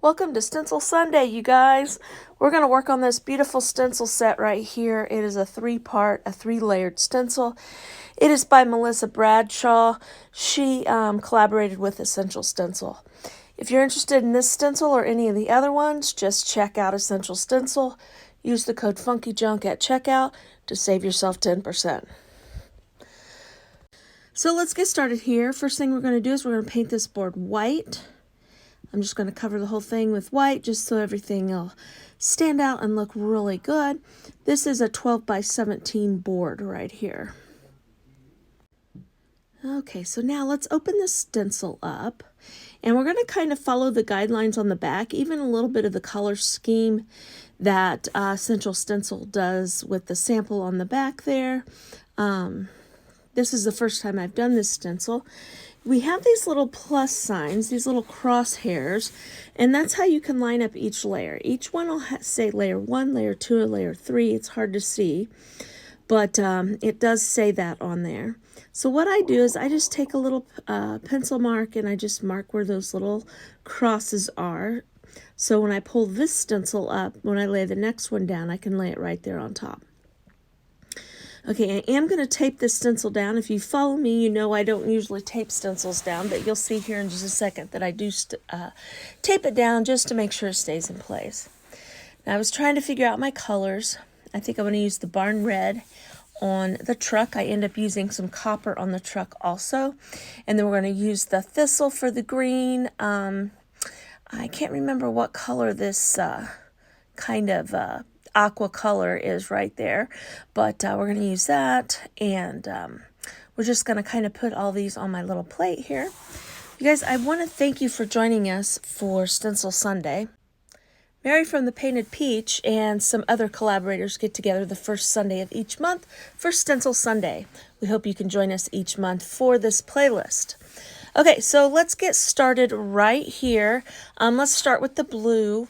Welcome to Stencil Sunday, you guys. We're going to work on this beautiful stencil set right here. It is a three-layered stencil. It is by Melissa Bradshaw. She collaborated with Essential Stencil. If you're interested in this stencil or any of the other ones, just check out Essential Stencil. Use the code FUNKYJUNK at checkout to save yourself 10%. So let's get started here. First thing we're going to do is we're going to paint this board white. I'm just going to cover the whole thing with white just so everything will stand out and look really good. This is a 12 by 17 board right here. Okay, so now let's open the stencil up, and we're going to kind of follow the guidelines on the back, even a little bit of the color scheme that Essential Stencil does with the sample on the back there. This is the first time I've done this stencil. We have these little plus signs, these little crosshairs, and that's how you can line up each layer. Each one will say layer 1, layer 2, or layer 3. It's hard to see, but it does say that on there. So what I do is I just take a little pencil mark and I just mark where those little crosses are. So when I pull this stencil up, when I lay the next one down, I can lay it right there on top. Okay, I am going to tape this stencil down. If you follow me, you know I don't usually tape stencils down, but you'll see here in just a second that I do tape it down just to make sure it stays in place. Now, I was trying to figure out my colors. I think I'm going to use the barn red on the truck. I end up using some copper on the truck also. And then we're going to use the thistle for the green. I can't remember what color this kind of aqua color is right there, but we're going to use that, and we're just going to kind of put all these on my little plate here. You guys, I want to thank you for joining us for Stencil Sunday. Mary from the Painted Peach and some other collaborators get together the first Sunday of each month for Stencil Sunday. We hope you can join us each month for this playlist. Okay, so let's get started right here. Let's start with the blue.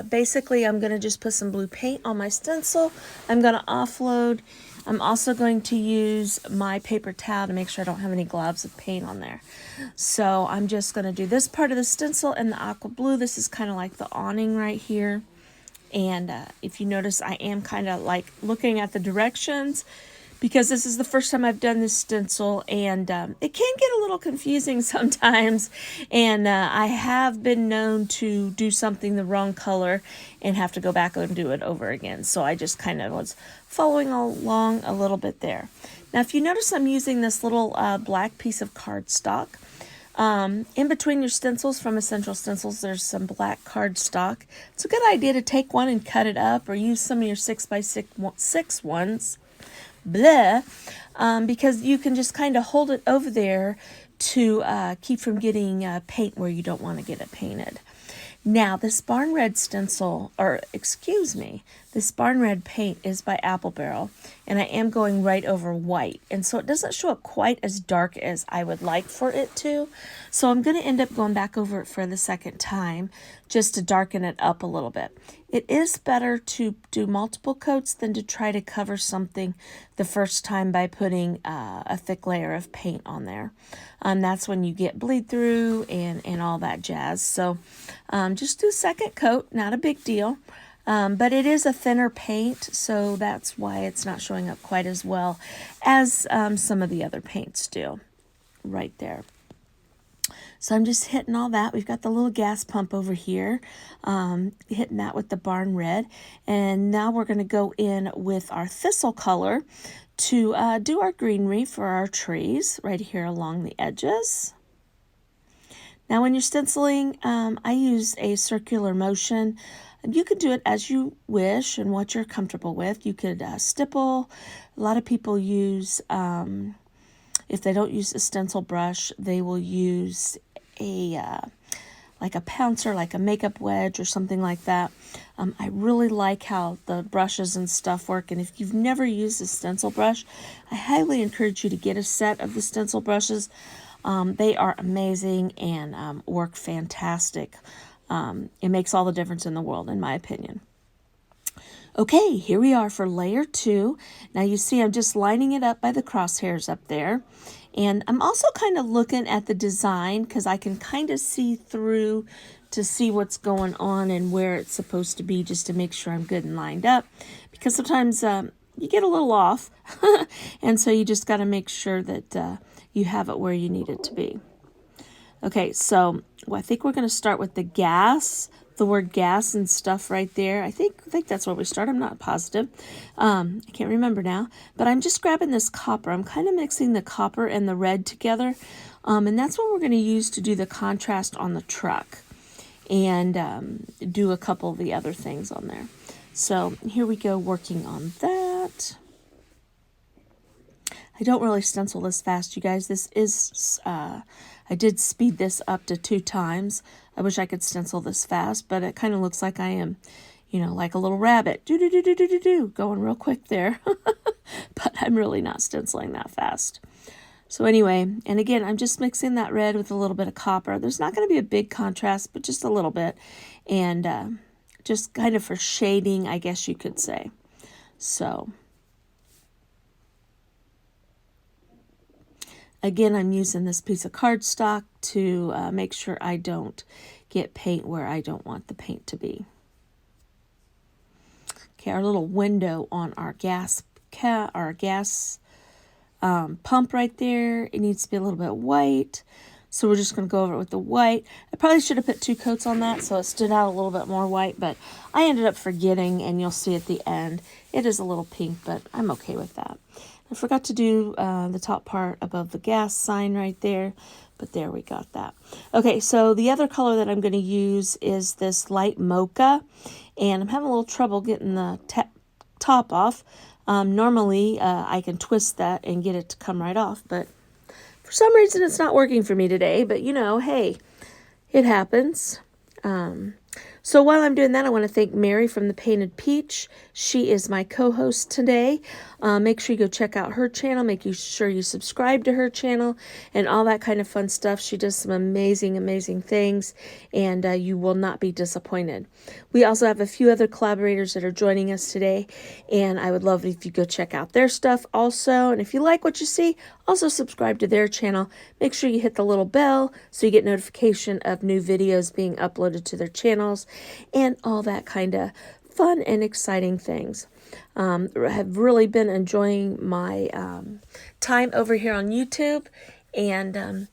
Basically I'm going to just put some blue paint on my stencil. I'm going to offload. I'm also going to use my paper towel to make sure I don't have any globs of paint on there. So I'm just going to do this part of the stencil in the aqua blue. This is kind of like the awning right here. And if you notice, I am kind of like looking at the directions, because this is the first time I've done this stencil, and it can get a little confusing sometimes, and I have been known to do something the wrong color and have to go back and do it over again. So I just kind of was following along a little bit there. Now, if you notice, I'm using this little black piece of cardstock. In between your stencils from Essential Stencils, there's some black cardstock. It's a good idea to take one and cut it up, or use some of your 6x6 ones. Because you can just kind of hold it over there to keep from getting paint where you don't want to get it painted. Now, this barn red stencil, this barn red paint is by Apple Barrel, and I am going right over white, and so it doesn't show up quite as dark as I would like for it to. So I'm going to end up going back over it for the second time just to darken it up a little bit. It is better to do multiple coats than to try to cover something the first time by putting a thick layer of paint on there. That's when you get bleed through and all that jazz. So just do a second coat, not a big deal. But it is a thinner paint, so that's why it's not showing up quite as well as some of the other paints do right there. So I'm just hitting all that. We've got the little gas pump over here, hitting that with the barn red. And now we're going to go in with our thistle color to do our greenery for our trees right here along the edges. Now when you're stenciling, I use a circular motion. You could do it as you wish and what you're comfortable with. You could stipple. A lot of people use, if they don't use a stencil brush, they will use like a pouncer, like a makeup wedge or something like that. I really like how the brushes and stuff work, and if you've never used a stencil brush, I highly encourage you to get a set of the stencil brushes. They are amazing and work fantastic. It makes all the difference in the world, in my opinion. Okay, here we are for layer 2. Now you see I'm just lining it up by the crosshairs up there. And I'm also kind of looking at the design because I can kind of see through to see what's going on and where it's supposed to be, just to make sure I'm good and lined up. Because sometimes you get a little off, and so you just got to make sure that you have it where you need it to be. Okay, so I think we're going to start with the gas, the word gas and stuff right there. I think that's where we start. I'm not positive. I can't remember now. But I'm just grabbing this copper. I'm kind of mixing the copper and the red together. And that's what we're going to use to do the contrast on the truck. And do a couple of the other things on there. So here we go, working on that. I don't really stencil this fast, you guys. This is... I did speed this up to 2 times. I wish I could stencil this fast, but it kind of looks like I am, like a little rabbit. Do, going real quick there. But I'm really not stenciling that fast. So anyway, and again, I'm just mixing that red with a little bit of copper. There's not going to be a big contrast, but just a little bit. And just kind of for shading, I guess you could say. So... Again, I'm using this piece of cardstock to make sure I don't get paint where I don't want the paint to be. Okay, our little window on our gas pump right there, it needs to be a little bit white. So we're just going to go over it with the white. I probably should have put 2 coats on that so it stood out a little bit more white, but I ended up forgetting, and you'll see at the end, it is a little pink, but I'm okay with that. I forgot to do the top part above the gas sign right there, but there we got that. Okay, so the other color that I'm going to use is this light mocha, and I'm having a little trouble getting the top off. Normally, I can twist that and get it to come right off, but for some reason it's not working for me today, but hey, it happens. So while I'm doing that, I want to thank Mary from the Painted Peach. She is my co-host today. Make sure you go check out her channel. Make sure you subscribe to her channel and all that kind of fun stuff. She does some amazing, amazing things, and you will not be disappointed. We also have a few other collaborators that are joining us today, and I would love it if you go check out their stuff also. And if you like what you see, also subscribe to their channel. Make sure you hit the little bell so you get notification of new videos being uploaded to their channels and all that kind of fun and exciting things. I have really been enjoying my time over here on YouTube, and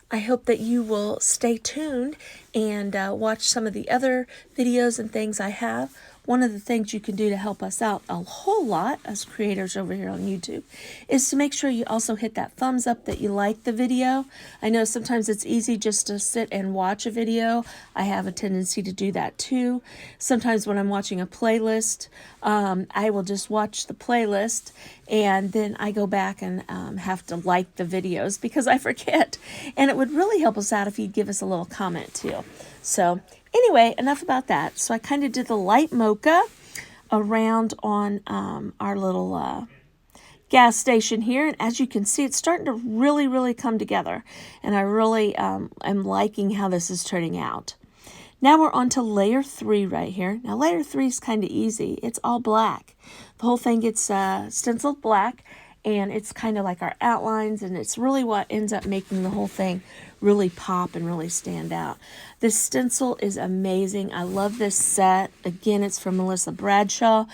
I hope that you will stay tuned and watch some of the other videos and things I have. One of the things you can do to help us out a whole lot as creators over here on YouTube is to make sure you also hit that thumbs up that you like the video. I know sometimes it's easy just to sit and watch a video. I have a tendency to do that too. Sometimes when I'm watching a playlist, I will just watch the playlist and then I go back and have to like the videos because I forget. And it would really help us out if you'd give us a little comment too. So anyway, enough about that. So I kind of did the light mocha around on our little gas station here. And as you can see, it's starting to really, really come together. And I really am liking how this is turning out. Now we're on to layer 3 right here. Now layer 3 is kind of easy. It's all black. The whole thing gets stenciled black. And it's kind of like our outlines, and it's really what ends up making the whole thing really pop and really stand out. This stencil is amazing. I love this set. Again, it's from Melissa Bradshaw,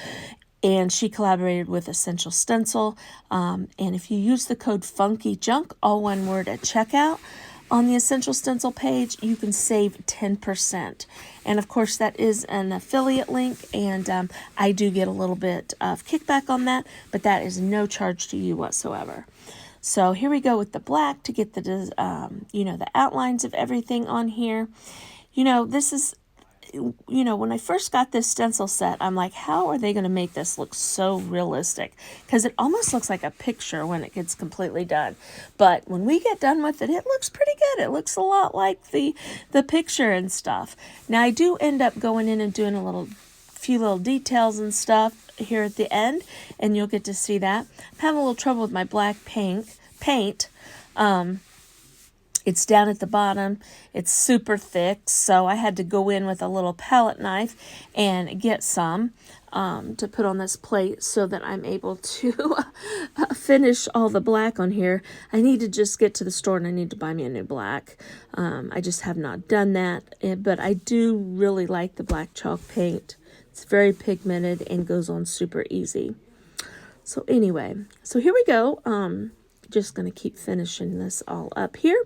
and she collaborated with Essential Stencil. And if you use the code FUNKYJUNK, all one word, at checkout, on the Essential Stencil page, you can save 10%. And of course, that is an affiliate link, and I do get a little bit of kickback on that, but that is no charge to you whatsoever. So here we go with the black to get the, the outlines of everything on here. This is, when I first got this stencil set, I'm like, how are they going to make this look so realistic? Because it almost looks like a picture when it gets completely done. But when we get done with it, it looks pretty good. It looks a lot like the picture and stuff. Now, I do end up going in and doing few little details and stuff here at the end, and you'll get to see that. I'm having a little trouble with my black paint. It's down at the bottom. It's super thick, so I had to go in with a little palette knife and get some to put on this plate so that I'm able to finish all the black on here. I need to just get to the store and I need to buy me a new black. I just have not done that, but I do really like the black chalk paint. It's very pigmented and goes on super easy. So anyway, so here we go. Just going to keep finishing this all up here.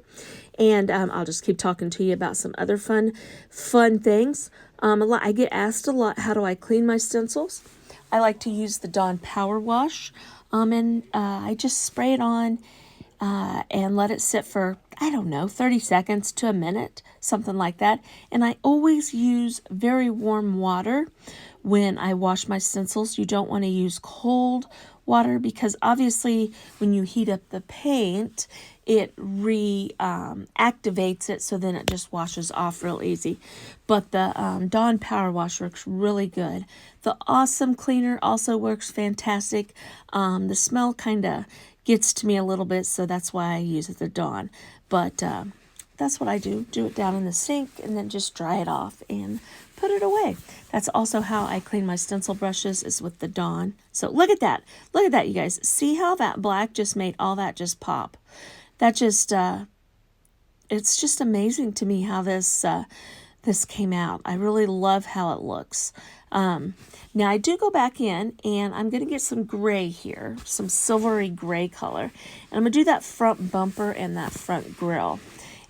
And I'll just keep talking to you about some other fun things. I get asked a lot, how do I clean my stencils? I like to use the Dawn Power Wash. And I just spray it on and let it sit for, I don't know, 30 seconds to a minute, something like that. And I always use very warm water when I wash my stencils. You don't want to use cold water because obviously when you heat up the paint, it reactivates it, so then it just washes off real easy. But the Dawn Power Wash works really good. The Awesome Cleaner also works fantastic. The smell kind of gets to me a little bit, so that's why I use the Dawn. But that's what I do. Do it down in the sink and then just dry it off and put it away. That's also how I clean my stencil brushes, is with the Dawn. So look at that. Look at that, you guys. See how that black just made all that just pop? That just, it's just amazing to me how this came out. I really love how it looks. Now I do go back in and I'm going to get some gray here, some silvery gray color. And I'm going to do that front bumper and that front grill.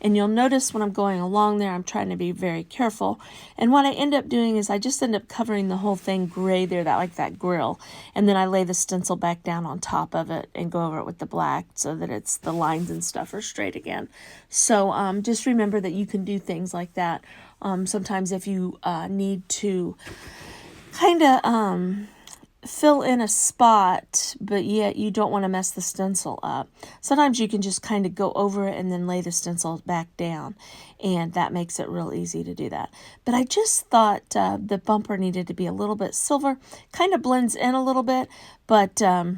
And you'll notice when I'm going along there, I'm trying to be very careful. And what I end up doing is I just end up covering the whole thing gray there, that grill. And then I lay the stencil back down on top of it and go over it with the black so that it's the lines and stuff are straight again. So just remember that you can do things like that. Sometimes if you need to kind of fill in a spot, but yet you don't want to mess the stencil up. Sometimes you can just kind of go over it and then lay the stencil back down, and that makes it real easy to do that. But I just thought the bumper needed to be a little bit silver. Kind of blends in a little bit, but I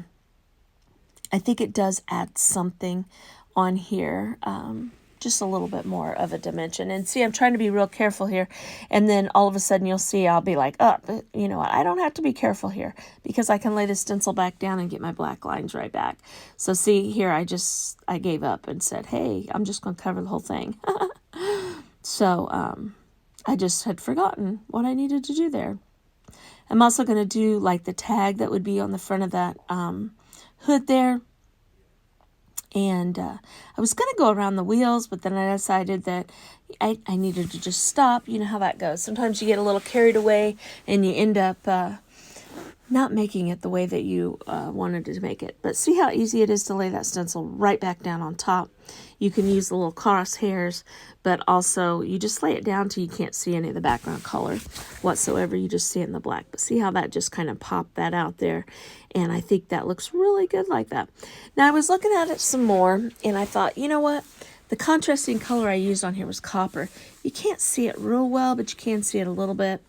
think it does add something on here. Just a little bit more of a dimension. And see, I'm trying to be real careful here. And then all of a sudden you'll see I'll be like, oh, but you know what? I don't have to be careful here because I can lay the stencil back down and get my black lines right back. So see here, I gave up and said, hey, I'm just going to cover the whole thing. So I just had forgotten what I needed to do there. I'm also going to do like the tag that would be on the front of that hood there. And I was going to go around the wheels, but then I decided that I needed to just stop. You know how that goes. Sometimes you get a little carried away and you end up not making it the way that you wanted to make it. But see how easy it is to lay that stencil right back down on top. You can use the little crosshairs, but also you just lay it down till you can't see any of the background color whatsoever. You just see it in the black. But see how that just kind of popped that out there. And I think that looks really good like that. Now I was looking at it some more and I thought, you know what? The contrasting color I used on here was copper. You can't see it real well, but you can see it a little bit.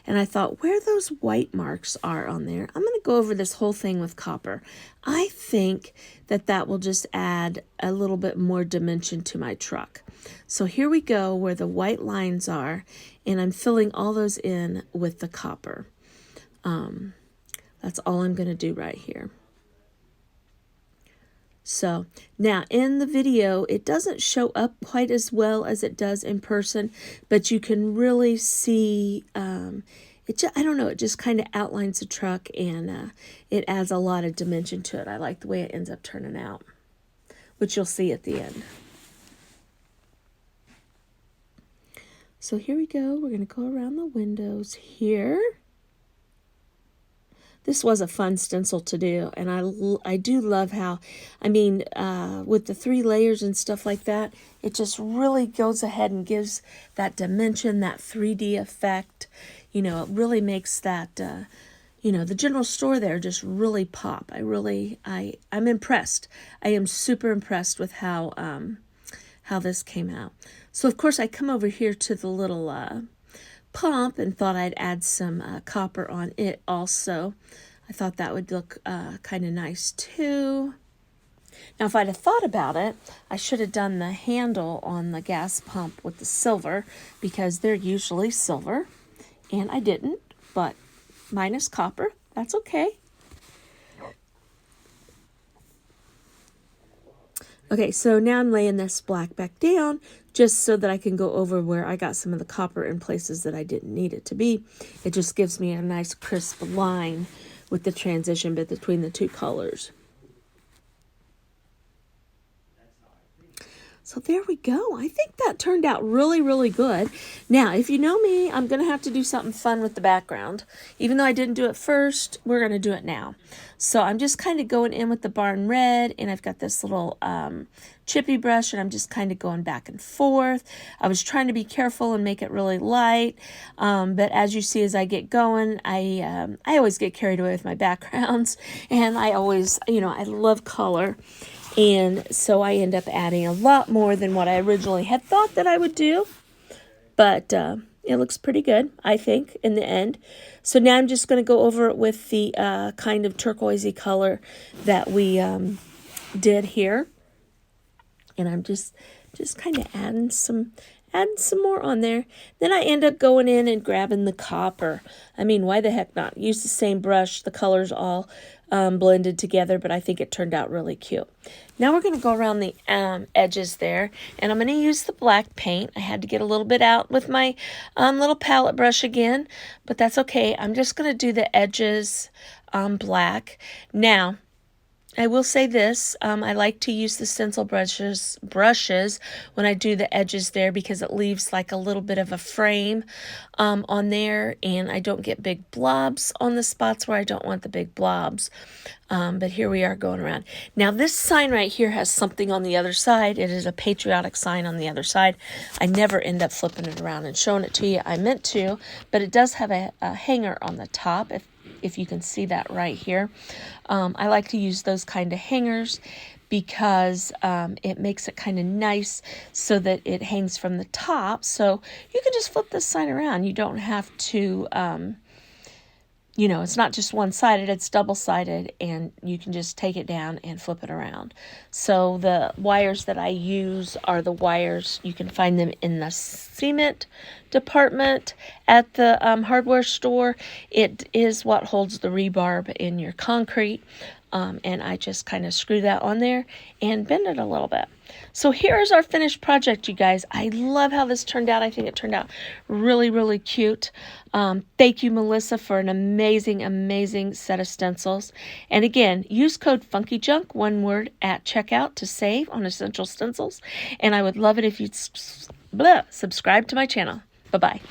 And I thought, where those white marks are on there, I'm going to go over this whole thing with copper. I think that that will just add a little bit more dimension to my truck. So here we go where the white lines are, and I'm filling all those in with the copper. That's all I'm going to do right here. So now in the video, it doesn't show up quite as well as it does in person, but you can really see, I don't know, it just kind of outlines the truck and it adds a lot of dimension to it. I like the way it ends up turning out, which you'll see at the end. So here we go. We're going to go around the windows here. This was a fun stencil to do, and I do love how, I mean, with the 3 layers and stuff like that, it just really goes ahead and gives that dimension, that 3D effect. You know, it really makes that, you know, the general store there just really pop. I'm impressed. I am super impressed with how this came out. So, of course, I come over here to the little pump and thought I'd add some copper on it also. I thought that would look kind of nice too. Now, if I'd have thought about it, I should have done the handle on the gas pump with the silver, because they're usually silver, and I didn't, but mine is copper. That's okay. Okay, so now I'm laying this black back down just so that I can go over where I got some of the copper in places that I didn't need it to be. It just gives me a nice crisp line with the transition between the two colors. So there we go. I think that turned out really, really good. Now, if you know me, I'm going to have to do something fun with the background. Even though I didn't do it first, we're going to do it now. So I'm just kind of going in with the barn red, and I've got this little chippy brush, and I'm just kind of going back and forth. I was trying to be careful and make it really light, but as you see, as I get going, I always get carried away with my backgrounds, and I always, I love color. And so I end up adding a lot more than what I originally had thought that I would do. But it looks pretty good, I think, in the end. So now I'm just going to go over it with the kind of turquoisey color that we did here. And I'm just kind of adding some more on there. Then I end up going in and grabbing the copper. I mean, why the heck not? Use the same brush. The colors all blended together, but I think it turned out really cute. Now we're going to go around the edges there, and I'm going to use the black paint. I had to get a little bit out with my little palette brush again, but that's okay. I'm just going to do the edges black. Now, I will say this, I like to use the stencil brushes when I do the edges there, because it leaves like a little bit of a frame on there, and I don't get big blobs on the spots where I don't want the big blobs. But here we are going around. Now this sign right here has something on the other side. It is a patriotic sign on the other side. I never end up flipping it around and showing it to you. I meant to, but it does have a hanger on the top, if you can see that right here. I like to use those kind of hangers because it makes it kind of nice so that it hangs from the top. So you can just flip this sign around. You don't have to, it's not just one-sided, it's double-sided, and you can just take it down and flip it around. So the wires that I use are the wires, you can find them in the cement department at the hardware store. It is what holds the rebarb in your concrete, and I just kind of screw that on there and bend it a little bit. So here's our finished project, you guys. I love how this turned out. I think it turned out really, really cute. Thank you, Melissa, for an amazing, amazing set of stencils. And again, use code FUNKYJUNK, one word, at checkout to save on Essential Stencils. And I would love it if you'd subscribe to my channel. Bye-bye.